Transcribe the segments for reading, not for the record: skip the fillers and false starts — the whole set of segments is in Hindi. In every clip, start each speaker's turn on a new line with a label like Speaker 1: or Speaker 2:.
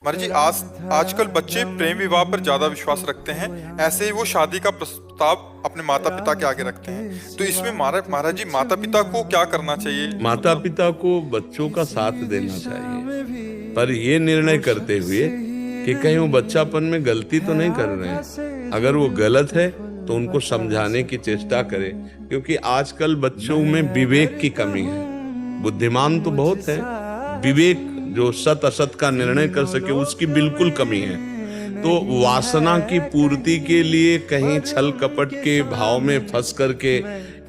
Speaker 1: मर जी आजकल बच्चे प्रेम विवाह पर ज्यादा विश्वास रखते हैं। ऐसे ही वो शादी का प्रस्ताव अपने माता पिता के आगे रखते हैं। तो इसमें महाराज जी माता पिता को क्या करना चाहिए?
Speaker 2: माता पिता को बच्चों का साथ देना चाहिए, पर ये निर्णय करते हुए कि कहीं वो बच्चापन में गलती तो नहीं कर रहे हैं। अगर वो गलत है तो उनको समझाने की चेष्टा करें, क्योंकि आजकल बच्चों में विवेक की कमी है। बुद्धिमान तो बहुत है, विवेक जो सत असत का निर्णय कर सके उसकी बिल्कुल कमी है। तो वासना की पूर्ति के लिए कहीं छल कपट के भाव में फंस करके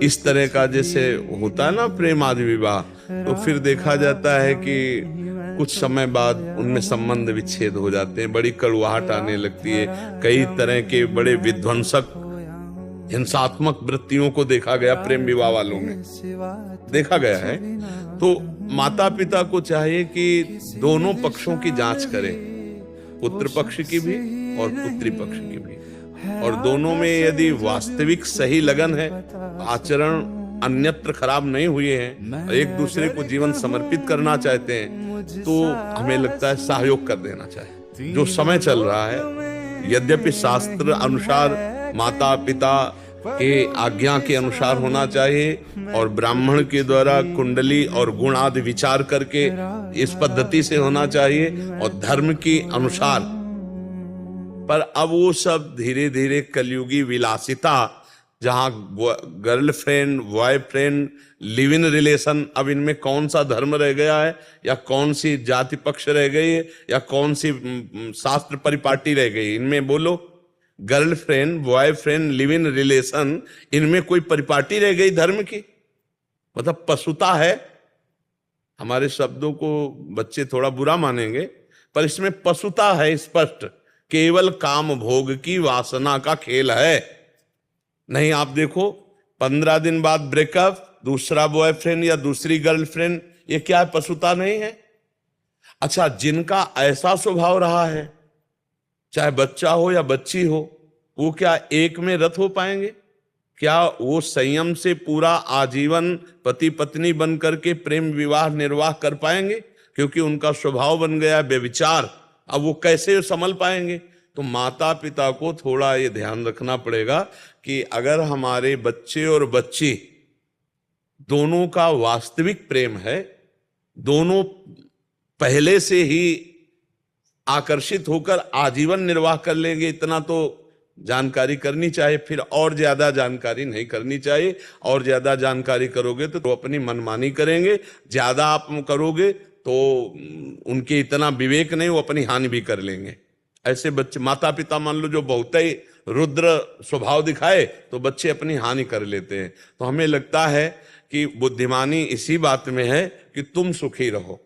Speaker 2: इस तरह का जैसे होता है ना प्रेम आदि विवाह, तो फिर देखा जाता है कि कुछ समय बाद उनमें संबंध विच्छेद हो जाते हैं, बड़ी कड़वाहट आने लगती है। कई तरह के बड़े विध्वंसक हिंसात्मक वृत्तियों को देखा गया प्रेम विवाह वालों में, देखा गया है। तो माता पिता को चाहिए कि दोनों पक्षों की जांच करें, पुत्र पक्ष की भी और पुत्री पक्ष की भी, और दोनों में यदि वास्तविक सही लगन है, आचरण अन्यत्र खराब नहीं हुए हैं, एक दूसरे को जीवन समर्पित करना चाहते हैं, तो हमें लगता है सहयोग कर देना चाहिए। जो समय चल रहा है, यद्यपि शास्त्र अनुसार माता पिता के आज्ञा के अनुसार होना चाहिए और ब्राह्मण के द्वारा कुंडली और गुण आदि विचार करके इस पद्धति से होना चाहिए और धर्म के अनुसार, पर अब वो सब धीरे धीरे कलयुगी विलासिता, जहां girlfriend boyfriend live in relation, अब इनमें कौन सा धर्म रह गया है, या कौन सी जाति पक्ष रह गई है, या कौन सी शास्त्र परिपाटी रह गई? इनमें बोलो, girlfriend boyfriend live in relation, इनमें कोई परिपाटी रह गई धर्म की? मतलब पशुता है। हमारे शब्दों को बच्चे थोड़ा बुरा मानेंगे, पर इसमें पशुता है स्पष्ट। केवल काम भोग की वासना का खेल है। नहीं, आप देखो 15 दिन बाद ब्रेकअप, दूसरा बॉयफ्रेंड या दूसरी गर्लफ्रेंड, ये क्या है? पशुता नहीं है? अच्छा, जिनका ऐसा स्वभाव रहा है, चाहे बच्चा हो या बच्ची हो, वो क्या एक में रत हो पाएंगे? क्या वो संयम से पूरा आजीवन पति पत्नी बन करके प्रेम विवाह निर्वाह कर पाएंगे? क्योंकि उनका स्वभाव बन गया व्यभिचार। अब वो कैसे संभल पाएंगे? तो माता पिता को थोड़ा ये ध्यान रखना पड़ेगा कि अगर हमारे बच्चे और बच्ची दोनों का वास्तविक प्रेम है, दोनों पहले से ही आकर्षित होकर आजीवन निर्वाह कर लेंगे, इतना तो जानकारी करनी चाहिए। फिर और ज्यादा जानकारी नहीं करनी चाहिए। और ज्यादा जानकारी करोगे तो अपनी मनमानी करेंगे, ज्यादा आप करोगे तो उनके इतना विवेक नहीं, वो अपनी हानि भी कर लेंगे। ऐसे बच्चे, माता पिता मान लो जो बहुत ही रुद्र स्वभाव दिखाए, तो बच्चे अपनी हानि कर लेते हैं। तो हमें लगता है कि बुद्धिमानी इसी बात में है कि तुम सुखी रहो।